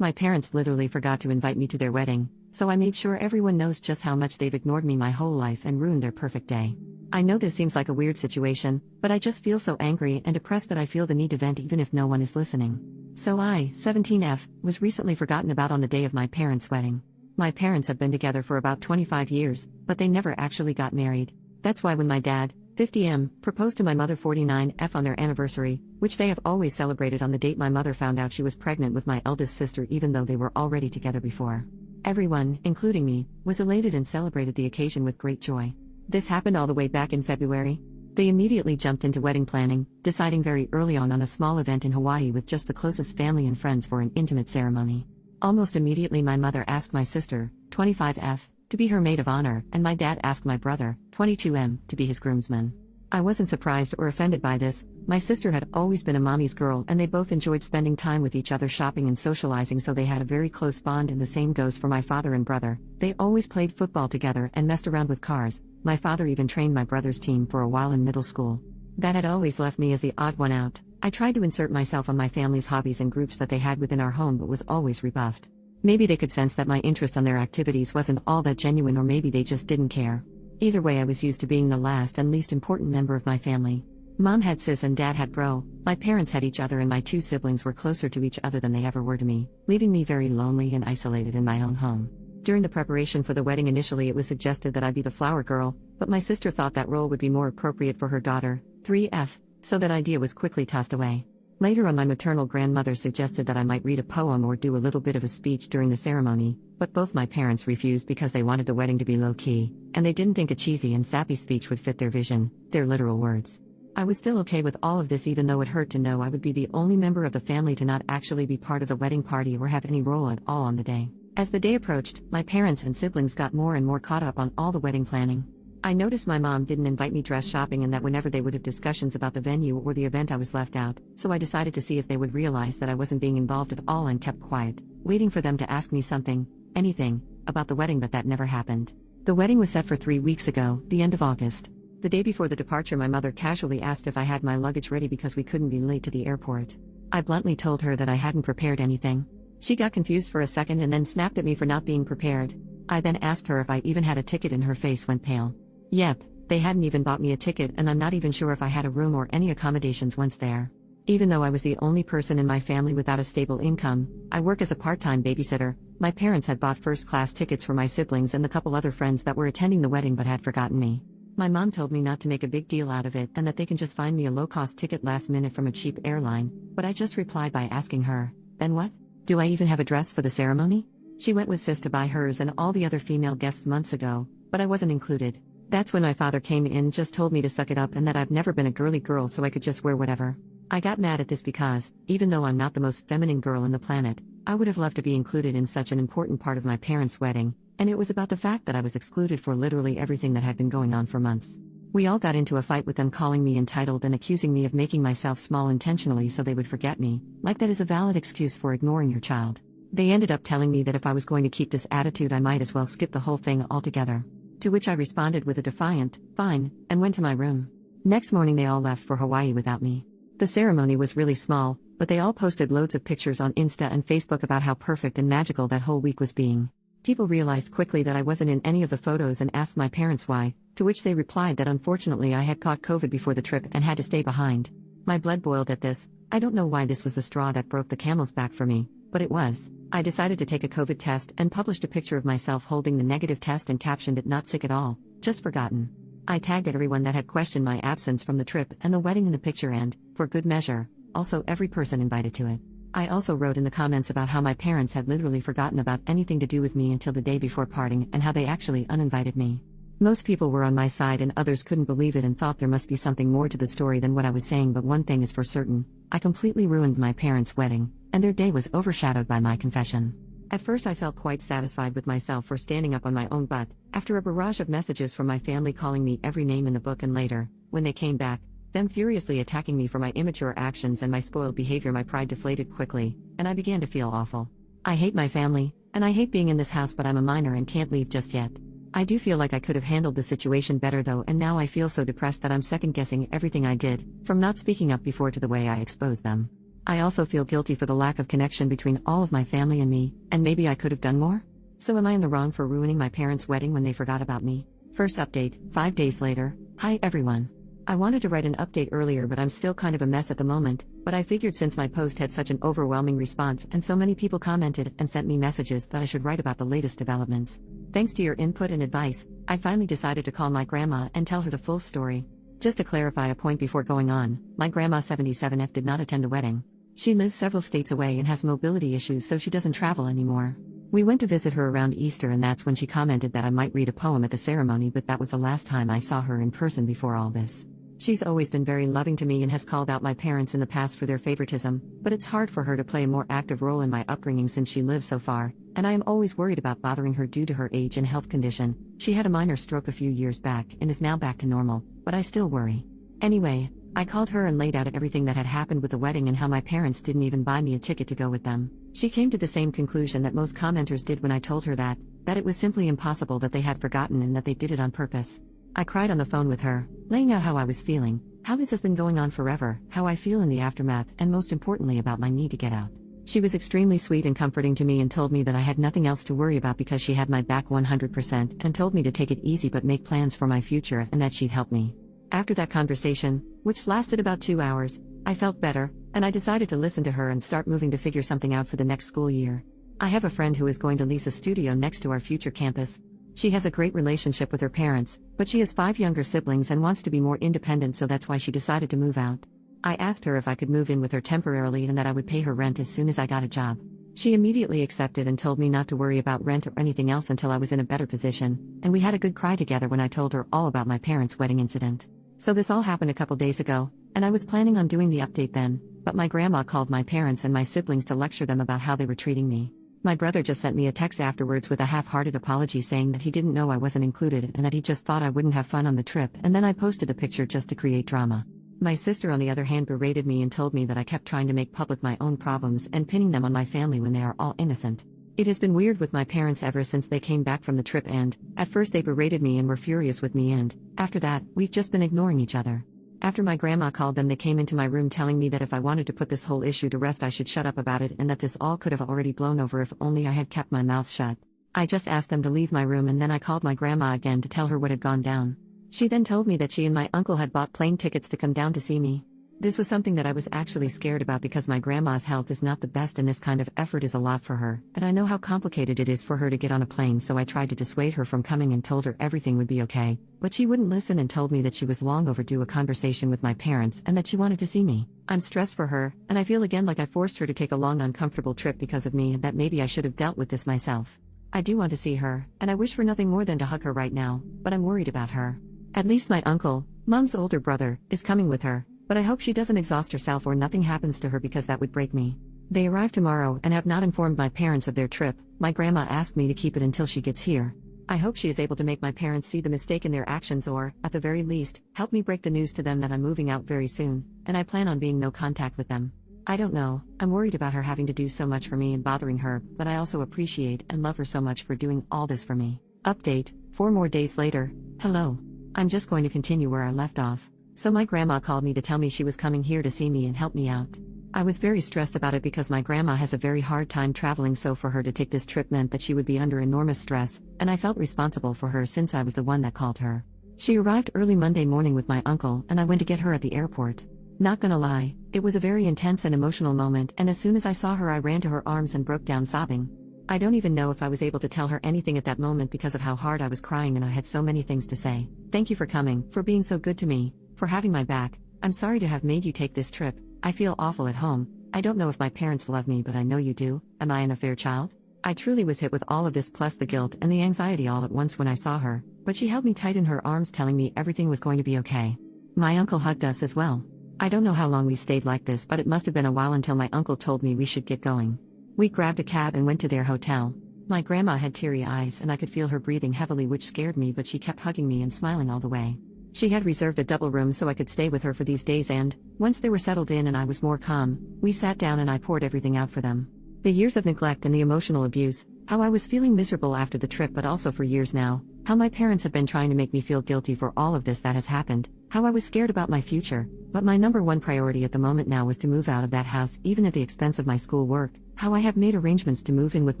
My parents literally forgot to invite me to their wedding, so I made sure everyone knows just how much they've ignored me my whole life and ruined their perfect day. I know this seems like a weird situation, but I just feel so angry and depressed that I feel the need to vent even if no one is listening. So I, 17F, was recently forgotten about on the day of my parents' wedding. My parents have been together for about 25 years, but they never actually got married. That's why when my dad, 50M, proposed to my mother 49F on their anniversary, which they have always celebrated on the date my mother found out she was pregnant with my eldest sister even though they were already together before. Everyone, including me, was elated and celebrated the occasion with great joy. This happened all the way back in February. They immediately jumped into wedding planning, deciding very early on a small event in Hawaii with just the closest family and friends for an intimate ceremony. Almost immediately my mother asked my sister, 25F, to be her maid of honor, and my dad asked my brother, 22M, to be his groomsman. I wasn't surprised or offended by this. My sister had always been a mommy's girl and they both enjoyed spending time with each other shopping and socializing, so they had a very close bond, and the same goes for my father and brother. They always played football together and messed around with cars. My father even trained my brother's team for a while in middle school. That had always left me as the odd one out. I tried to insert myself on my family's hobbies and groups that they had within our home but was always rebuffed. Maybe they could sense that my interest on their activities wasn't all that genuine, or maybe they just didn't care. Either way, I was used to being the last and least important member of my family. Mom had sis and dad had bro, my parents had each other, and my two siblings were closer to each other than they ever were to me, leaving me very lonely and isolated in my own home. During the preparation for the wedding, initially it was suggested that I be the flower girl, but my sister thought that role would be more appropriate for her daughter, 3F, so that idea was quickly tossed away. Later on, my maternal grandmother suggested that I might read a poem or do a little bit of a speech during the ceremony, but both my parents refused because they wanted the wedding to be low-key, and they didn't think a cheesy and sappy speech would fit their vision, their literal words. I was still okay with all of this, even though it hurt to know I would be the only member of the family to not actually be part of the wedding party or have any role at all on the day. As the day approached, my parents and siblings got more and more caught up on all the wedding planning. I noticed my mom didn't invite me dress shopping, and that whenever they would have discussions about the venue or the event I was left out, so I decided to see if they would realize that I wasn't being involved at all and kept quiet, waiting for them to ask me something, anything, about the wedding, but that never happened. The wedding was set for 3 weeks ago, the end of August. The day before the departure, my mother casually asked if I had my luggage ready because we couldn't be late to the airport. I bluntly told her that I hadn't prepared anything. She got confused for a second and then snapped at me for not being prepared. I then asked her if I even had a ticket, and her face went pale. Yep, they hadn't even bought me a ticket, and I'm not even sure if I had a room or any accommodations once there. Even though I was the only person in my family without a stable income, I work as a part-time babysitter. My parents had bought first-class tickets for my siblings and the couple other friends that were attending the wedding but had forgotten me. My mom told me not to make a big deal out of it and that they can just find me a low-cost ticket last minute from a cheap airline, but I just replied by asking her, "Then what? Do I even have a dress for the ceremony?" She went with sis to buy hers and all the other female guests months ago, but I wasn't included. That's when my father came in, just told me to suck it up and that I've never been a girly girl so I could just wear whatever. I got mad at this because, even though I'm not the most feminine girl on the planet, I would have loved to be included in such an important part of my parents' wedding, and it was about the fact that I was excluded for literally everything that had been going on for months. We all got into a fight with them calling me entitled and accusing me of making myself small intentionally so they would forget me, like that is a valid excuse for ignoring your child. They ended up telling me that if I was going to keep this attitude I might as well skip the whole thing altogether. To which I responded with a defiant, "Fine," and went to my room. Next morning they all left for Hawaii without me. The ceremony was really small, but they all posted loads of pictures on Insta and Facebook about how perfect and magical that whole week was being. People realized quickly that I wasn't in any of the photos and asked my parents why, to which they replied that unfortunately I had caught COVID before the trip and had to stay behind. My blood boiled at this. I don't know why this was the straw that broke the camel's back for me, but it was. I decided to take a COVID test and published a picture of myself holding the negative test and captioned it, "Not sick at all, just forgotten." I tagged everyone that had questioned my absence from the trip and the wedding in the picture and, for good measure, also every person invited to it. I also wrote in the comments about how my parents had literally forgotten about anything to do with me until the day before parting and how they actually uninvited me. Most people were on my side and others couldn't believe it and thought there must be something more to the story than what I was saying, but one thing is for certain, I completely ruined my parents' wedding, and their day was overshadowed by my confession. At first I felt quite satisfied with myself for standing up on my own butt, after a barrage of messages from my family calling me every name in the book, and later, when they came back, them furiously attacking me for my immature actions and my spoiled behavior, my pride deflated quickly, and I began to feel awful. I hate my family, and I hate being in this house, but I'm a minor and can't leave just yet. I do feel like I could have handled the situation better though, and now I feel so depressed that I'm second-guessing everything I did, from not speaking up before to the way I exposed them. I also feel guilty for the lack of connection between all of my family and me, and maybe I could have done more? So am I in the wrong for ruining my parents' wedding when they forgot about me? First update, 5 days later. Hi everyone. I wanted to write an update earlier, but I'm still kind of a mess at the moment, but I figured since my post had such an overwhelming response and so many people commented and sent me messages that I should write about the latest developments. Thanks to your input and advice, I finally decided to call my grandma and tell her the full story. Just to clarify a point before going on, my grandma 77F did not attend the wedding. She lives several states away and has mobility issues, so she doesn't travel anymore. We went to visit her around Easter, and that's when she commented that I might read a poem at the ceremony, but that was the last time I saw her in person before all this. She's always been very loving to me and has called out my parents in the past for their favoritism, but it's hard for her to play a more active role in my upbringing since she lives so far, and I am always worried about bothering her due to her age and health condition. She had a minor stroke a few years back and is now back to normal, but I still worry. Anyway, I called her and laid out everything that had happened with the wedding and how my parents didn't even buy me a ticket to go with them. She came to the same conclusion that most commenters did when I told her that it was simply impossible, that they had forgotten and that they did it on purpose. I cried on the phone with her, laying out how I was feeling, how this has been going on forever, how I feel in the aftermath, and most importantly about my need to get out. She was extremely sweet and comforting to me and told me that I had nothing else to worry about because she had my back 100%, and told me to take it easy but make plans for my future and that she'd help me. After that conversation, which lasted about 2 hours, I felt better, and I decided to listen to her and start moving to figure something out for the next school year. I have a friend who is going to lease a studio next to our future campus. She has a great relationship with her parents, but she has 5 younger siblings and wants to be more independent, so that's why she decided to move out. I asked her if I could move in with her temporarily and that I would pay her rent as soon as I got a job. She immediately accepted and told me not to worry about rent or anything else until I was in a better position, and we had a good cry together when I told her all about my parents' wedding incident. So this all happened a couple days ago, and I was planning on doing the update then, but my grandma called my parents and my siblings to lecture them about how they were treating me. My brother just sent me a text afterwards with a half-hearted apology saying that he didn't know I wasn't included and that he just thought I wouldn't have fun on the trip, and then I posted a picture just to create drama. My sister on the other hand berated me and told me that I kept trying to make public my own problems and pinning them on my family when they are all innocent. It has been weird with my parents ever since they came back from the trip, and at first they berated me and were furious with me, and after that, we've just been ignoring each other. After my grandma called them, they came into my room telling me that if I wanted to put this whole issue to rest I should shut up about it and that this all could have already blown over if only I had kept my mouth shut. I just asked them to leave my room and then I called my grandma again to tell her what had gone down. She then told me that she and my uncle had bought plane tickets to come down to see me. This was something that I was actually scared about because my grandma's health is not the best and this kind of effort is a lot for her, and I know how complicated it is for her to get on a plane, so I tried to dissuade her from coming and told her everything would be okay, but she wouldn't listen and told me that she was long overdue a conversation with my parents and that she wanted to see me. I'm stressed for her, and I feel again like I forced her to take a long uncomfortable trip because of me and that maybe I should have dealt with this myself. I do want to see her, and I wish for nothing more than to hug her right now, but I'm worried about her. At least my uncle, Mom's older brother, is coming with her. But I hope she doesn't exhaust herself or nothing happens to her because that would break me. They arrive tomorrow and have not informed my parents of their trip. My grandma asked me to keep it until she gets here. I hope she is able to make my parents see the mistake in their actions or, at the very least, help me break the news to them that I'm moving out very soon, and I plan on being no contact with them. I don't know, I'm worried about her having to do so much for me and bothering her, but I also appreciate and love her so much for doing all this for me. Update, 4 more days later. Hello. I'm just going to continue where I left off. So my grandma called me to tell me she was coming here to see me and help me out. I was very stressed about it because my grandma has a very hard time traveling, so for her to take this trip meant that she would be under enormous stress, and I felt responsible for her since I was the one that called her. She arrived early Monday morning with my uncle and I went to get her at the airport. Not gonna lie, it was a very intense and emotional moment, and as soon as I saw her I ran to her arms and broke down sobbing. I don't even know if I was able to tell her anything at that moment because of how hard I was crying and I had so many things to say. Thank you for coming, for being so good to me, for having my back. I'm sorry to have made you take this trip. I feel awful at home. I don't know if my parents love me, but I know you do. Am I an affair child? I truly was hit with all of this plus the guilt and the anxiety all at once when I saw her, but she held me tight in her arms telling me everything was going to be okay. My uncle hugged us as well. I don't know how long we stayed like this, but it must have been a while until my uncle told me we should get going. We grabbed a cab and went to their hotel. My grandma had teary eyes and I could feel her breathing heavily, which scared me, but she kept hugging me and smiling all the way. She had reserved a double room so I could stay with her for these days, and, once they were settled in and I was more calm, we sat down and I poured everything out for them. The years of neglect and the emotional abuse, how I was feeling miserable after the trip, but also for years now, How my parents have been trying to make me feel guilty for all of this that has happened, how I was scared about my future, but my number one priority at the moment now was to move out of that house even at the expense of my school work, how I have made arrangements to move in with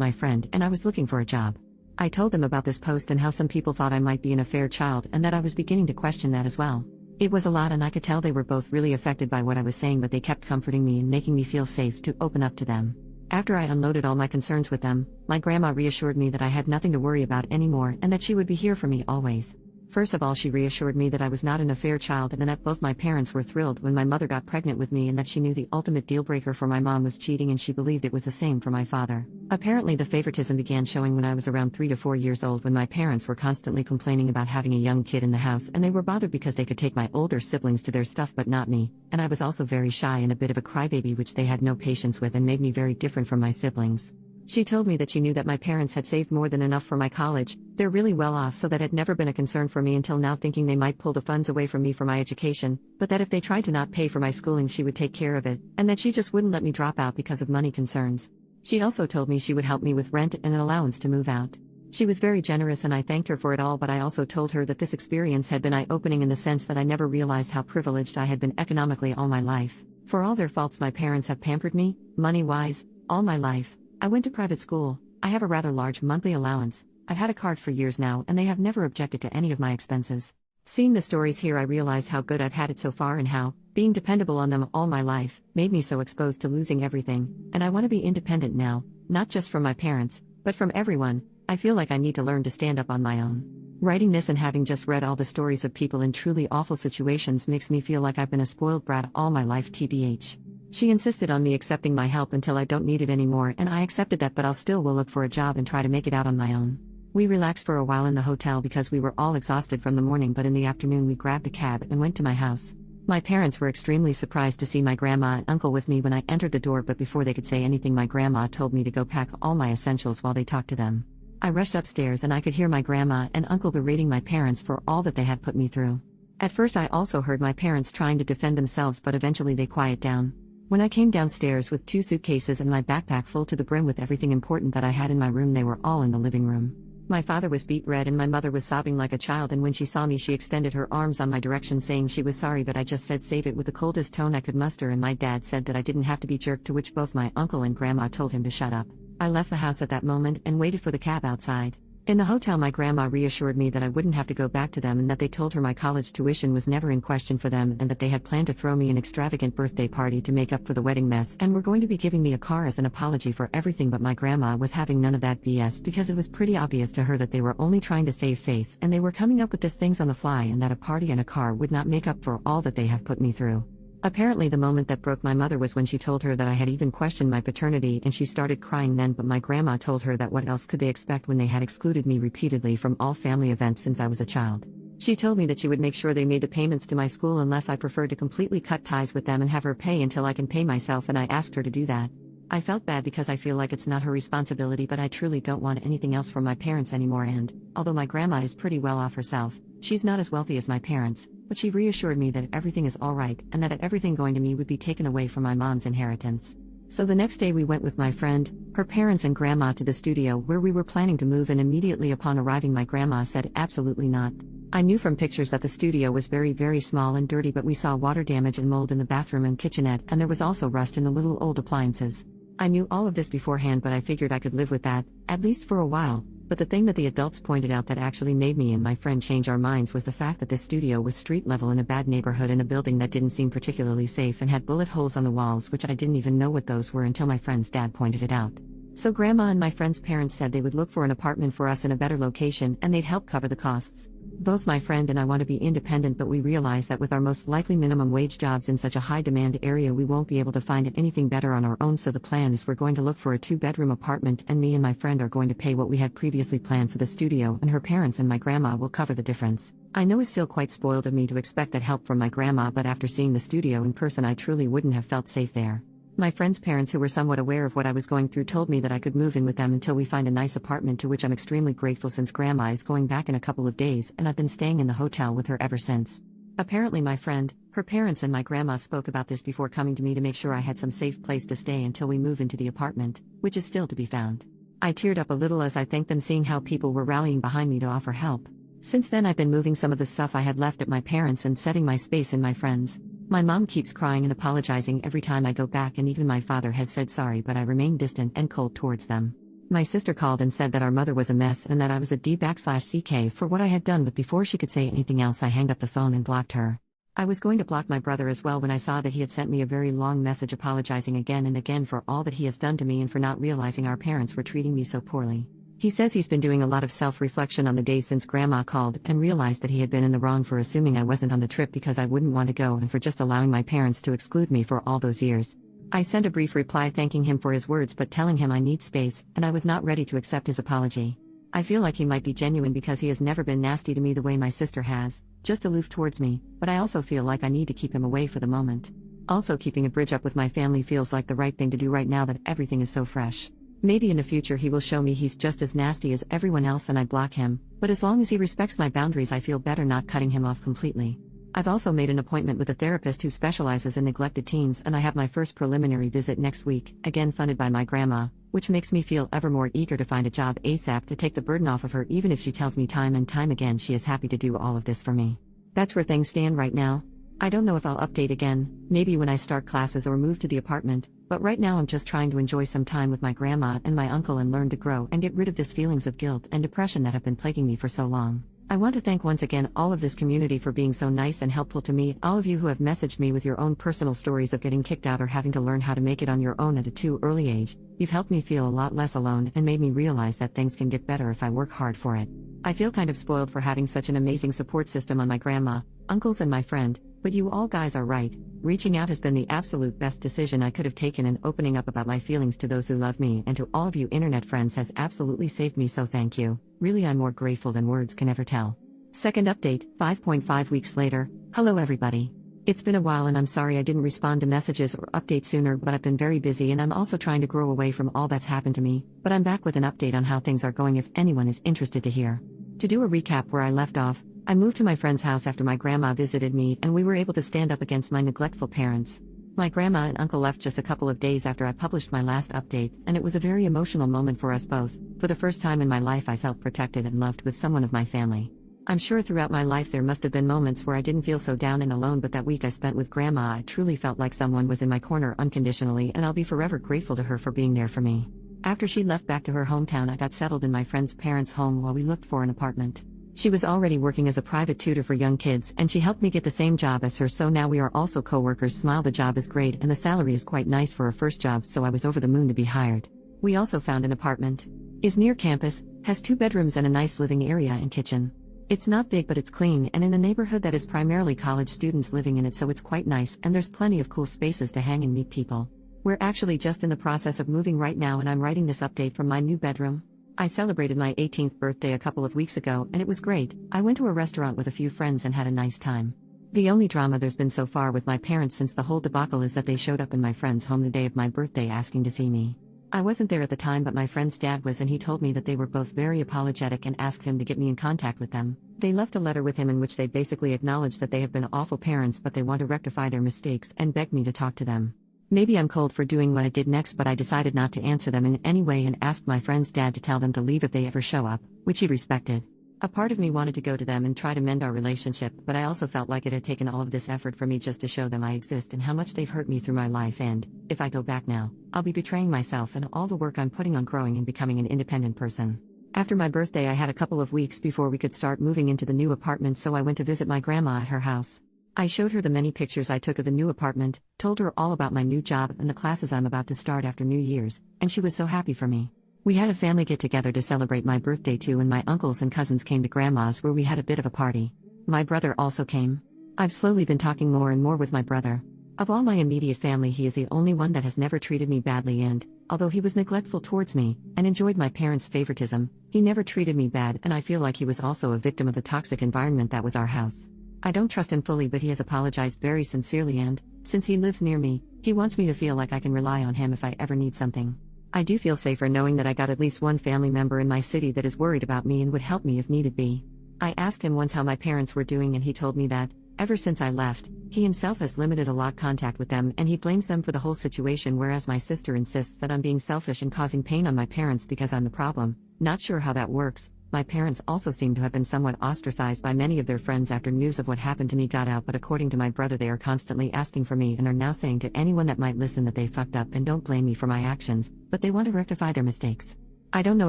my friend and I was looking for a job. I told them about this post and how some people thought I might be an affair child and that I was beginning to question that as well. It was a lot and I could tell they were both really affected by what I was saying, but they kept comforting me and making me feel safe to open up to them. After I unloaded all my concerns with them, my grandma reassured me that I had nothing to worry about anymore and that she would be here for me always. First of all, she reassured me that I was not an affair child and that both my parents were thrilled when my mother got pregnant with me and that she knew the ultimate deal breaker for my mom was cheating and she believed it was the same for my father. Apparently the favoritism began showing when I was around 3 to 4 years old when my parents were constantly complaining about having a young kid in the house and they were bothered because they could take my older siblings to their stuff but not me, and I was also very shy and a bit of a crybaby which they had no patience with and made me very different from my siblings. She told me that she knew that my parents had saved more than enough for my college, they're really well off, so that had never been a concern for me until now, thinking they might pull the funds away from me for my education, but that if they tried to not pay for my schooling she would take care of it, and that she just wouldn't let me drop out because of money concerns. She also told me she would help me with rent and an allowance to move out. She was very generous and I thanked her for it all, but I also told her that this experience had been eye-opening in the sense that I never realized how privileged I had been economically all my life. For all their faults, my parents have pampered me, money-wise, all my life. I went to private school, I have a rather large monthly allowance, I've had a card for years now and they have never objected to any of my expenses. Seeing the stories here I realize how good I've had it so far and how, being dependable on them all my life, made me so exposed to losing everything, and I want to be independent now, not just from my parents, but from everyone. I feel like I need to learn to stand up on my own. Writing this and having just read all the stories of people in truly awful situations makes me feel like I've been a spoiled brat all my life, TBH. She insisted on me accepting my help until I don't need it anymore and I accepted that, but I'll still will look for a job and try to make it out on my own. We relaxed for a while in the hotel because we were all exhausted from the morning, but in the afternoon we grabbed a cab and went to my house. My parents were extremely surprised to see my grandma and uncle with me when I entered the door, but before they could say anything my grandma told me to go pack all my essentials while they talked to them. I rushed upstairs and I could hear my grandma and uncle berating my parents for all that they had put me through. At first I also heard my parents trying to defend themselves, but eventually they quieted down. When I came downstairs with 2 suitcases and my backpack full to the brim with everything important that I had in my room, they were all in the living room. My father was beet red and my mother was sobbing like a child, and when she saw me she extended her arms on my direction saying she was sorry, but I just said save it with the coldest tone I could muster, and my dad said that I didn't have to be jerked, to which both my uncle and grandma told him to shut up. I left the house at that moment and waited for the cab outside. In the hotel my grandma reassured me that I wouldn't have to go back to them and that they told her my college tuition was never in question for them and that they had planned to throw me an extravagant birthday party to make up for the wedding mess and were going to be giving me a car as an apology for everything, but my grandma was having none of that BS because it was pretty obvious to her that they were only trying to save face and they were coming up with these things on the fly and that a party and a car would not make up for all that they have put me through. Apparently the moment that broke my mother was when she told her that I had even questioned my paternity, and she started crying then, but my grandma told her that what else could they expect when they had excluded me repeatedly from all family events since I was a child. She told me that she would make sure they made the payments to my school unless I preferred to completely cut ties with them and have her pay until I can pay myself, and I asked her to do that. I felt bad because I feel like it's not her responsibility, but I truly don't want anything else from my parents anymore, and, although my grandma is pretty well off herself, she's not as wealthy as my parents, but she reassured me that everything is alright and that everything going to me would be taken away from my mom's inheritance. So the next day we went with my friend, her parents and grandma to the studio where we were planning to move, and immediately upon arriving my grandma said absolutely not. I knew from pictures that the studio was very small and dirty, but we saw water damage and mold in the bathroom and kitchenette, and there was also rust in the little old appliances. I knew all of this beforehand, but I figured I could live with that, at least for a while. But the thing that the adults pointed out that actually made me and my friend change our minds was the fact that this studio was street level in a bad neighborhood in a building that didn't seem particularly safe and had bullet holes on the walls, which I didn't even know what those were until my friend's dad pointed it out. So grandma and my friend's parents said they would look for an apartment for us in a better location and they'd help cover the costs. Both my friend and I want to be independent, but we realize that with our most likely minimum wage jobs in such a high demand area we won't be able to find anything better on our own, so the plan is we're going to look for a 2-bedroom apartment, and me and my friend are going to pay what we had previously planned for the studio, and her parents and my grandma will cover the difference. I know it's still quite spoiled of me to expect that help from my grandma, but after seeing the studio in person I truly wouldn't have felt safe there. My friend's parents, who were somewhat aware of what I was going through, told me that I could move in with them until we find a nice apartment, to which I'm extremely grateful since grandma is going back in a couple of days and I've been staying in the hotel with her ever since. Apparently my friend, her parents and my grandma spoke about this before coming to me to make sure I had some safe place to stay until we move into the apartment, which is still to be found. I teared up a little as I thanked them, seeing how people were rallying behind me to offer help. Since then, I've been moving some of the stuff I had left at my parents' and setting my space in my friends. My mom keeps crying and apologizing every time I go back, and even my father has said sorry, but I remain distant and cold towards them. My sister called and said that our mother was a mess and that I was a D/CK for what I had done, but before she could say anything else, I hanged up the phone and blocked her. I was going to block my brother as well when I saw that he had sent me a very long message apologizing again and again for all that he has done to me and for not realizing our parents were treating me so poorly. He says he's been doing a lot of self-reflection on the days since Grandma called and realized that he had been in the wrong for assuming I wasn't on the trip because I wouldn't want to go, and for just allowing my parents to exclude me for all those years. I sent a brief reply thanking him for his words but telling him I need space, and I was not ready to accept his apology. I feel like he might be genuine because he has never been nasty to me the way my sister has, just aloof towards me, but I also feel like I need to keep him away for the moment. Also, keeping a bridge up with my family feels like the right thing to do right now that everything is so fresh. Maybe in the future he will show me he's just as nasty as everyone else and I block him, but as long as he respects my boundaries, I feel better not cutting him off completely. I've also made an appointment with a therapist who specializes in neglected teens, and I have my first preliminary visit next week, again funded by my grandma, which makes me feel ever more eager to find a job ASAP to take the burden off of her, even if she tells me time and time again she is happy to do all of this for me. That's where things stand right now. I don't know if I'll update again, maybe when I start classes or move to the apartment, but right now I'm just trying to enjoy some time with my grandma and my uncle and learn to grow and get rid of these feelings of guilt and depression that have been plaguing me for so long. I want to thank once again all of this community for being so nice and helpful to me, all of you who have messaged me with your own personal stories of getting kicked out or having to learn how to make it on your own at a too early age. You've helped me feel a lot less alone and made me realize that things can get better if I work hard for it. I feel kind of spoiled for having such an amazing support system on my grandma, uncles and my friend, but you all guys are right. Reaching out has been the absolute best decision I could have taken, and opening up about my feelings to those who love me and to all of you internet friends has absolutely saved me, so thank you. Really, I'm more grateful than words can ever tell. Second update, 5.5 weeks later. Hello everybody. It's been a while and I'm sorry I didn't respond to messages or update sooner, but I've been very busy and I'm also trying to grow away from all that's happened to me, but I'm back with an update on how things are going if anyone is interested to hear. To do a recap where I left off, I moved to my friend's house after my grandma visited me and we were able to stand up against my neglectful parents. My grandma and uncle left just a couple of days after I published my last update, and it was a very emotional moment for us both. For the first time in my life I felt protected and loved with someone of my family. I'm sure throughout my life there must have been moments where I didn't feel so down and alone, but that week I spent with Grandma I truly felt like someone was in my corner unconditionally, and I'll be forever grateful to her for being there for me. After she left back to her hometown, I got settled in my friend's parents' home while we looked for an apartment. She was already working as a private tutor for young kids, and she helped me get the same job as her, so now we are also co-workers. Smile, the job is great and the salary is quite nice for a first job, so I was over the moon to be hired. We also found an apartment. Is near campus, has 2 bedrooms and a nice living area and kitchen. It's not big but it's clean and in a neighborhood that is primarily college students living in it, so it's quite nice and there's plenty of cool spaces to hang and meet people. We're actually just in the process of moving right now and I'm writing this update from my new bedroom. I celebrated my 18th birthday a couple of weeks ago and it was great. I went to a restaurant with a few friends and had a nice time. The only drama there's been so far with my parents since the whole debacle is that they showed up in my friend's home the day of my birthday asking to see me. I wasn't there at the time, but my friend's dad was, and he told me that they were both very apologetic and asked him to get me in contact with them. They left a letter with him in which they basically acknowledged that they have been awful parents but they want to rectify their mistakes and begged me to talk to them. Maybe I'm cold for doing what I did next, but I decided not to answer them in any way and asked my friend's dad to tell them to leave if they ever show up, which he respected. A part of me wanted to go to them and try to mend our relationship, but I also felt like it had taken all of this effort for me just to show them I exist and how much they've hurt me through my life, and, if I go back now, I'll be betraying myself and all the work I'm putting on growing and becoming an independent person. After my birthday I had a couple of weeks before we could start moving into the new apartment, so I went to visit my grandma at her house. I showed her the many pictures I took of the new apartment, told her all about my new job and the classes I'm about to start after New Year's, and she was so happy for me. We had a family get-together to celebrate my birthday too, and my uncles and cousins came to Grandma's where we had a bit of a party. My brother also came. I've slowly been talking more and more with my brother. Of all my immediate family he is the only one that has never treated me badly, and, although he was neglectful towards me, and enjoyed my parents' favoritism, he never treated me bad, and I feel like he was also a victim of the toxic environment that was our house. I don't trust him fully, but he has apologized very sincerely, and, since he lives near me, he wants me to feel like I can rely on him if I ever need something. I do feel safer knowing that I got at least one family member in my city that is worried about me and would help me if needed be. I asked him once how my parents were doing and he told me that, Ever since I left, he himself has limited a lot contact with them and he blames them for the whole situation, whereas my sister insists that I'm being selfish and causing pain on my parents because I'm the problem. Not sure how that works. My parents also seem to have been somewhat ostracized by many of their friends after news of what happened to me got out, but according to my brother they are constantly asking for me and are now saying to anyone that might listen that they fucked up and don't blame me for my actions, but they want to rectify their mistakes. I don't know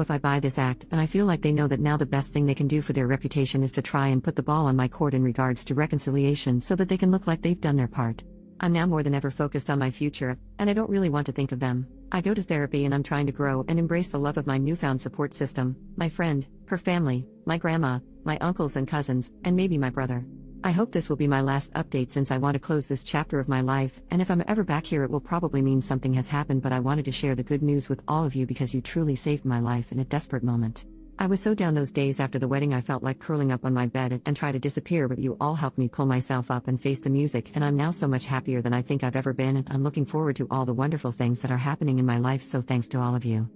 if I buy this act, and I feel like they know that now the best thing they can do for their reputation is to try and put the ball on my court in regards to reconciliation so that they can look like they've done their part. I'm now more than ever focused on my future, and I don't really want to think of them. I go to therapy and I'm trying to grow and embrace the love of my newfound support system, my friend, her family, my grandma, my uncles and cousins, and maybe my brother. I hope this will be my last update since I want to close this chapter of my life, and if I'm ever back here it will probably mean something has happened, but I wanted to share the good news with all of you because you truly saved my life in a desperate moment. I was so down those days after the wedding I felt like curling up on my bed and try to disappear, but you all helped me pull myself up and face the music, and I'm now so much happier than I think I've ever been, and I'm looking forward to all the wonderful things that are happening in my life, so thanks to all of you.